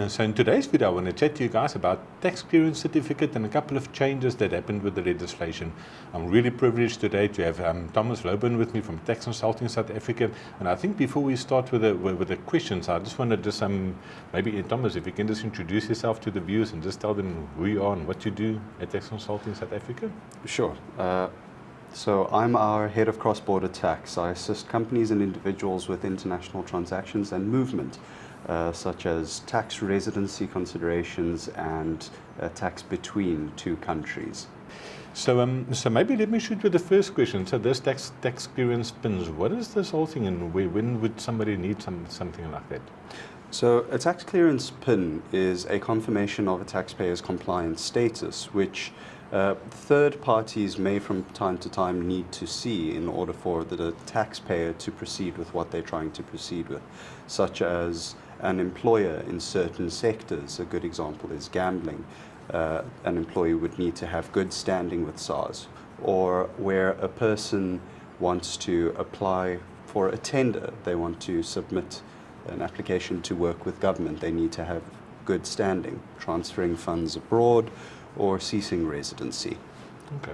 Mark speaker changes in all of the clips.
Speaker 1: So in today's video, I want to chat to you guys about tax clearance certificate and a couple of changes that happened with the legislation. I'm really privileged today to have Thomas Lobban with me from Tax Consulting South Africa. And I think before we start with the questions, I just want to maybe Thomas, if you can just introduce yourself to the viewers and just tell them who you are and what you do at Tax Consulting South Africa.
Speaker 2: Sure. So I'm our head of cross-border tax. I assist companies and individuals with international transactions and movement, such as tax residency considerations and tax between two countries.
Speaker 1: So maybe let me shoot with the first question. So this tax clearance pins, what is this whole thing, and when would somebody need something like that?
Speaker 2: So a tax clearance PIN is a confirmation of a taxpayer's compliance status, which third parties may from time to time need to see in order for the taxpayer to proceed with what they're trying to proceed with, such as an employer in certain sectors. A good example is gambling. An employee would need to have good standing with SARS, or where a person wants to apply for a tender, they want to submit an application to work with government, they need to have good standing, transferring funds abroad or ceasing residency.
Speaker 1: Okay.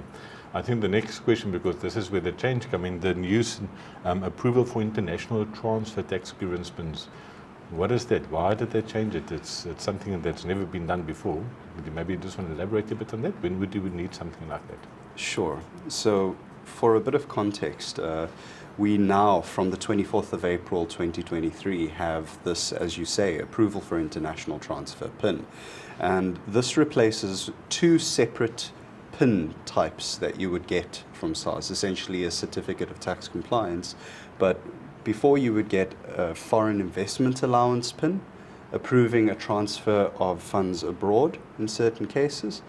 Speaker 1: I think the next question, because this is where the change comes in, the news approval for international transfer tax clearance pins. What is that? Why did they change it? It's something that's never been done before. Maybe you just want to elaborate a bit on that. When would you need something like that?
Speaker 2: Sure. So for a bit of context, we now, from the 24th of April 2023, have this, as you say, approval for international transfer PIN. And this replaces two separate PIN types that you would get from SARS, essentially a certificate of tax compliance. But before, you would get a foreign investment allowance PIN, approving a transfer of funds abroad in certain cases,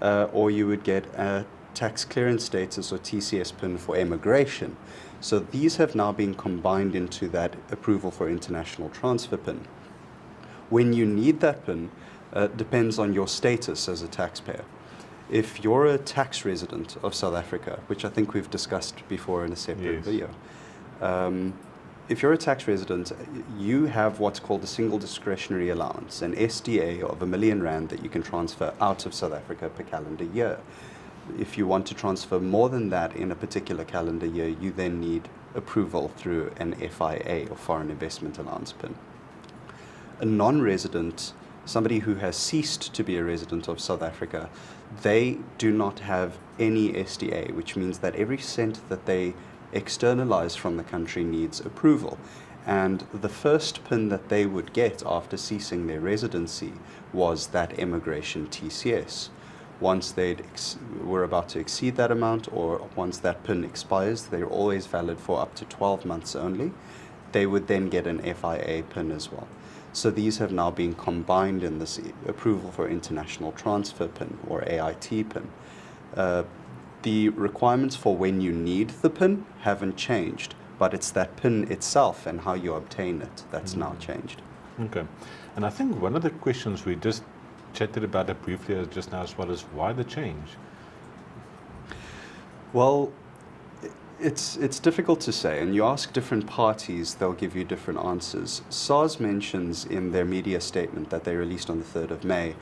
Speaker 2: or you would get a tax clearance status or TCS PIN for immigration. So these have now been combined into that approval for international transfer PIN. When you need that PIN, depends on your status as a taxpayer. If you're a tax resident of South Africa, which I think we've discussed before in a separate video, if you're a tax resident, you have what's called a single discretionary allowance, an SDA of R1 million that you can transfer out of South Africa per calendar year. If you want to transfer more than that in a particular calendar year, you then need approval through an FIA, or Foreign Investment Allowance PIN. A non-resident, somebody who has ceased to be a resident of South Africa, they do not have any SDA, which means that every cent that they externalize from the country needs approval. And the first PIN that they would get after ceasing their residency was that immigration TCS. Once they were about to exceed that amount, or once that PIN expires, they're always valid for up to 12 months only, they would then get an FIA PIN as well. So these have now been combined in this approval for international transfer PIN, or AIT PIN. The requirements for when you need the PIN haven't changed, but it's that PIN itself and how you obtain it that's now changed.
Speaker 1: Okay. And I think one of the questions we just chatted about it briefly just now as well is why the change?
Speaker 2: Well, it's difficult to say, and you ask different parties, they'll give you different answers. SARS mentions in their media statement that they released on the 3rd of May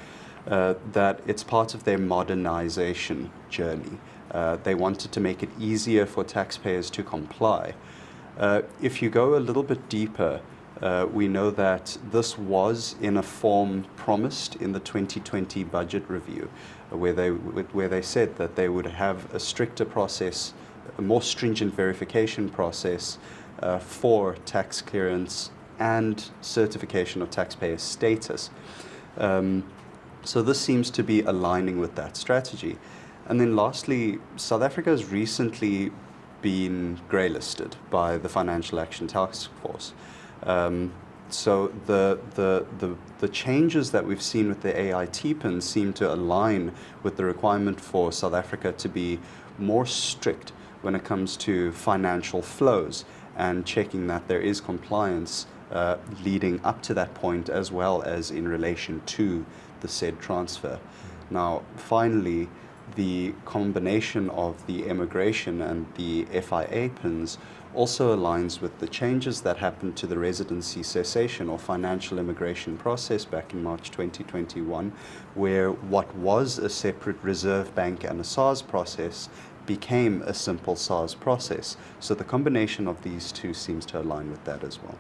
Speaker 2: that it's part of their modernization journey. They wanted to make it easier for taxpayers to comply. If you go a little bit deeper, we know that this was in a form promised in the 2020 budget review, where they said that they would have a stricter process, a more stringent verification process for tax clearance and certification of taxpayer status. So this seems to be aligning with that strategy. And then lastly, South Africa has recently been greylisted by the Financial Action Task Force. So the changes that we've seen with the AIT PIN seem to align with the requirement for South Africa to be more strict when it comes to financial flows and checking that there is compliance leading up to that point, as well as in relation to the said transfer. Now, finally, the combination of the immigration and the FIA PINs also aligns with the changes that happened to the residency cessation or financial immigration process back in March 2021, where what was a separate Reserve Bank and a SARS process became a simple SARS process. So the combination of these two seems to align with that as well.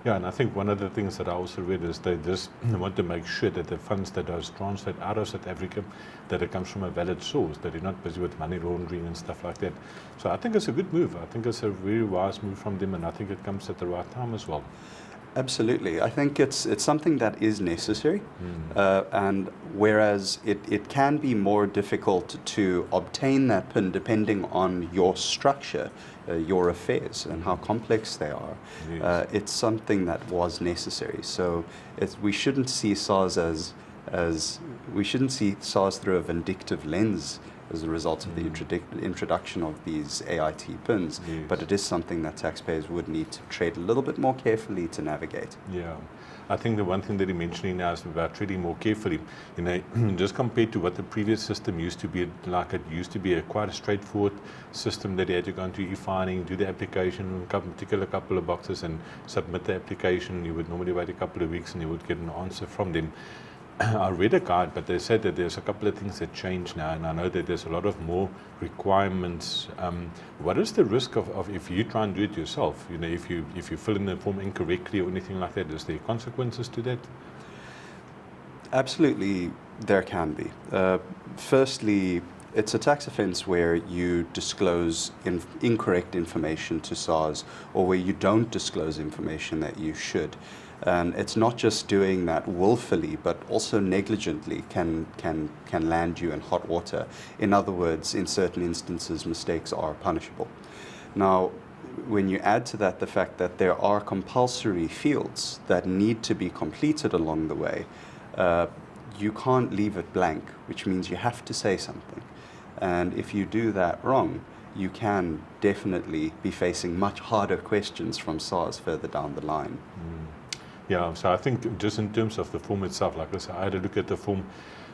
Speaker 1: Yeah, and I think one of the things that I also read is they just want to make sure that the funds that are transferred out of South Africa, that it comes from a valid source, that they're not busy with money laundering and stuff like that. So I think it's a good move. I think it's a very wise move from them, and I think it comes at the right time as well.
Speaker 2: Absolutely. I think it's something that is necessary, and whereas it can be more difficult to obtain that PIN depending on your structure, your affairs, and how complex they are, it's something that was necessary. So we shouldn't see SARS we shouldn't see SARS through a vindictive lens as a result of the introduction of these AIT PINs, but it is something that taxpayers would need to tread a little bit more carefully to navigate.
Speaker 1: Yeah, I think the one thing that you're mentioning now is about treading more carefully. You know, just compared to what the previous system used to be, like it used to be quite a straightforward system that you had to go into e-filing, do the application, tick a couple of boxes and submit the application. You would normally wait a couple of weeks and you would get an answer from them. I read a guide, but they said that there's a couple of things that change now, and I know that there's a lot of more requirements. What is the risk of if you try and do it yourself? You know, if you fill in the form incorrectly or anything like that, is there consequences to that?
Speaker 2: Absolutely, there can be. Firstly, it's a tax offence where you disclose incorrect information to SARS, or where you don't disclose information that you should. And it's not just doing that willfully, but also negligently can land you in hot water. In other words, in certain instances, mistakes are punishable. Now, when you add to that the fact that there are compulsory fields that need to be completed along the way, you can't leave it blank, which means you have to say something. And if you do that wrong, you can definitely be facing much harder questions from SARS further down the line.
Speaker 1: Yeah, so I think just in terms of the form itself, like I said, I had a look at the form,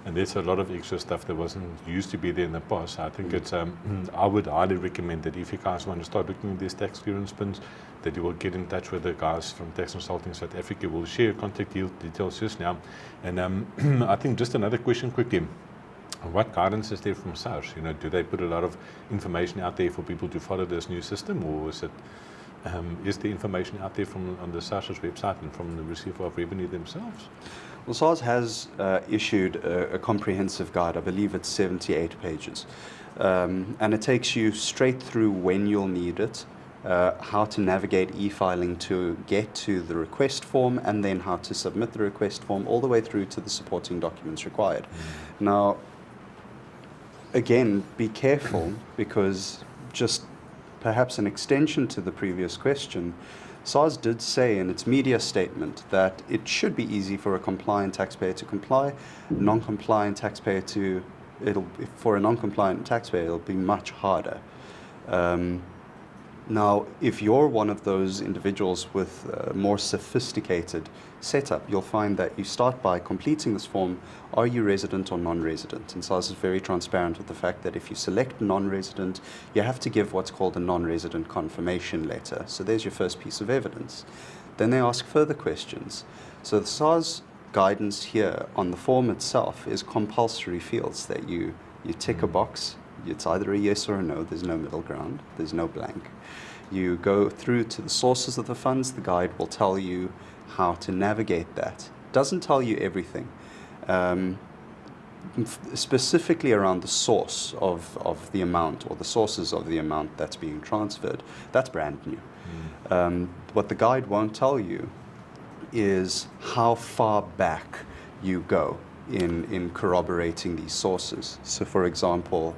Speaker 1: and there's a lot of extra stuff that wasn't used to be there in the past. I think it's, I would highly recommend that if you guys want to start looking at these tax clearance PINs, that you will get in touch with the guys from Tax Consulting South Africa. We'll share contact details just now. And I think just another question quickly. What guidance is there from SARS? You know, do they put a lot of information out there for people to follow this new system, or is it? Is the information out there on the SARS's website and from the Receiver of Revenue themselves?
Speaker 2: Well, SARS has issued a comprehensive guide. I believe it's 78 pages. And it takes you straight through when you'll need it, how to navigate e-filing to get to the request form, and then how to submit the request form all the way through to the supporting documents required. Now, again, be careful, because just perhaps an extension to the previous question, SARS did say in its media statement that it should be easy for a compliant taxpayer to comply, non-compliant taxpayer for a non-compliant taxpayer, it'll be much harder. Now, if you're one of those individuals with a more sophisticated setup, you'll find that you start by completing this form, are you resident or non-resident? And SARS is very transparent with the fact that if you select non-resident, you have to give what's called a non-resident confirmation letter. So there's your first piece of evidence. Then they ask further questions. So the SARS guidance here on the form itself is compulsory fields that you tick a box. It's either a yes or a no. There's no middle ground. There's no blank. You go through to the sources of the funds. The guide will tell you how to navigate that. Doesn't tell you everything. Specifically around the source of the amount, or the sources of the amount that's being transferred. That's brand new. What the guide won't tell you is how far back you go in corroborating these sources. So for example,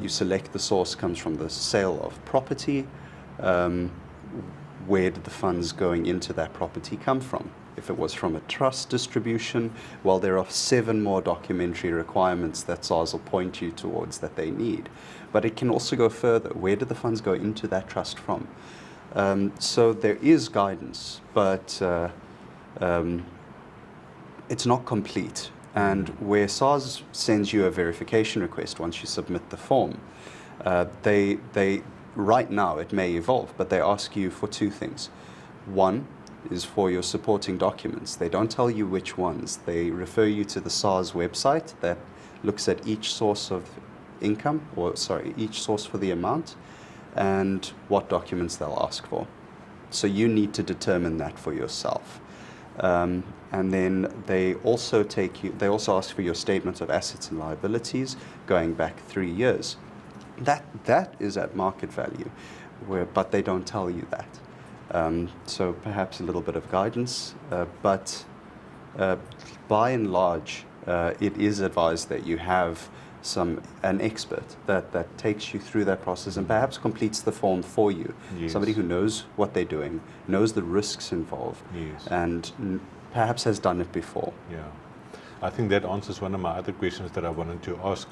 Speaker 2: you select the source comes from the sale of property. Where did the funds going into that property come from? If it was from a trust distribution, well, there are 7 more documentary requirements that SARS will point you towards that they need. But it can also go further. Where did the funds go into that trust from? So there is guidance, but it's not complete. And where SARS sends you a verification request once you submit the form, they right now it may evolve, but they ask you for two things. One is for your supporting documents. They don't tell you which ones. They refer you to the SARS website that looks at each source of income, each source for the amount, and what documents they'll ask for. So you need to determine that for yourself. And then they also ask for your statement of assets and liabilities going back 3 years. That is at market value, but they don't tell you that. So perhaps a little bit of guidance, but by and large, it is advised that you have an expert that takes you through that process and perhaps completes the form for you.
Speaker 1: Yes.
Speaker 2: Somebody who knows what they're doing, knows the risks involved,
Speaker 1: yes.
Speaker 2: and perhaps has done it before.
Speaker 1: Yeah. I think that answers one of my other questions that I wanted to ask.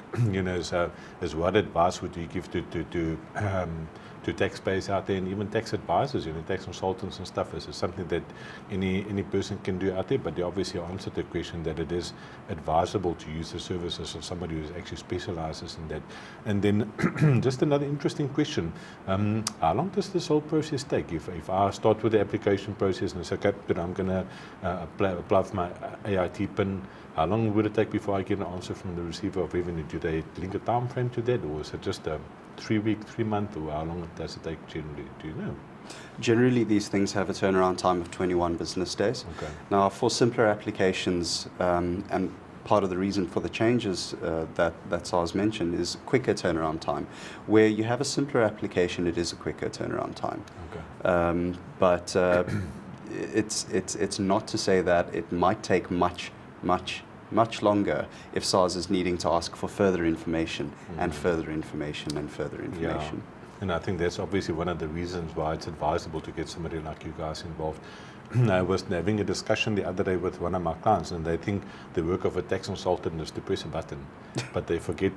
Speaker 1: Is what advice would you give to taxpayers out there, and even tax advisors, tax consultants and stuff? Is it something that any person can do out there? But they obviously answered the question that it is advisable to use the services of somebody who actually specializes in that. And then just another interesting question. How long does this whole process take? If I start with the application process and say, okay, I'm going to apply for my AIT PIN, how long would it take before I get an answer from the receiver of revenue? Do they link a time frame to that, or is it just a 3-week, 3-month, or how long does it take generally? Do you know?
Speaker 2: Generally, these things have a turnaround time of 21 business days.
Speaker 1: Okay.
Speaker 2: Now, for simpler applications, and part of the reason for the changes that SARS mentioned is quicker turnaround time. Where you have a simpler application, it is a quicker turnaround time.
Speaker 1: Okay.
Speaker 2: But it's not to say that it might take much longer if SARS is needing to ask for further information and further information and further information.
Speaker 1: Yeah. And I think that's obviously one of the reasons why it's advisable to get somebody like you guys involved. I was having a discussion the other day with one of my clients, and they think the work of a tax consultant is to press a button, but they forget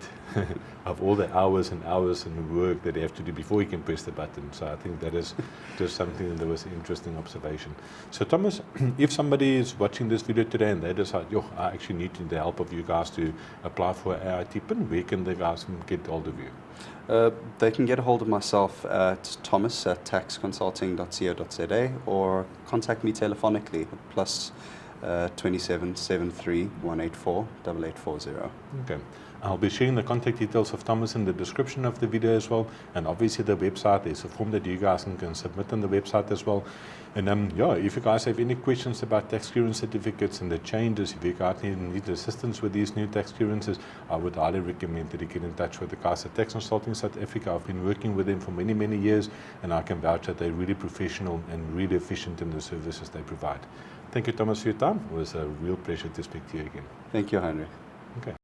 Speaker 1: of all the hours and hours and work that they have to do before you can press the button. So I think that is just something that was an interesting observation. So Thomas, if somebody is watching this video today and they decide, I actually need the help of you guys to apply for AIT PIN, where can the guys get hold of you?
Speaker 2: They can get a hold of myself at thomas@taxconsulting.co.za or contact me telephonically at plus 27 73 184 8840.
Speaker 1: Okay. I'll be sharing the contact details of Thomas in the description of the video as well, and obviously the website. There's a form that you guys can submit on the website as well. And if you guys have any questions about tax clearance certificates and the changes, if you guys need assistance with these new tax clearances, I would highly recommend that you get in touch with the guys at Tax Consulting South Africa. I've been working with them for many, many years, and I can vouch that they're really professional and really efficient in the services they provide. Thank you, Thomas, for your time. It was a real pleasure to speak to you again.
Speaker 2: Thank you, Henry.
Speaker 1: Okay.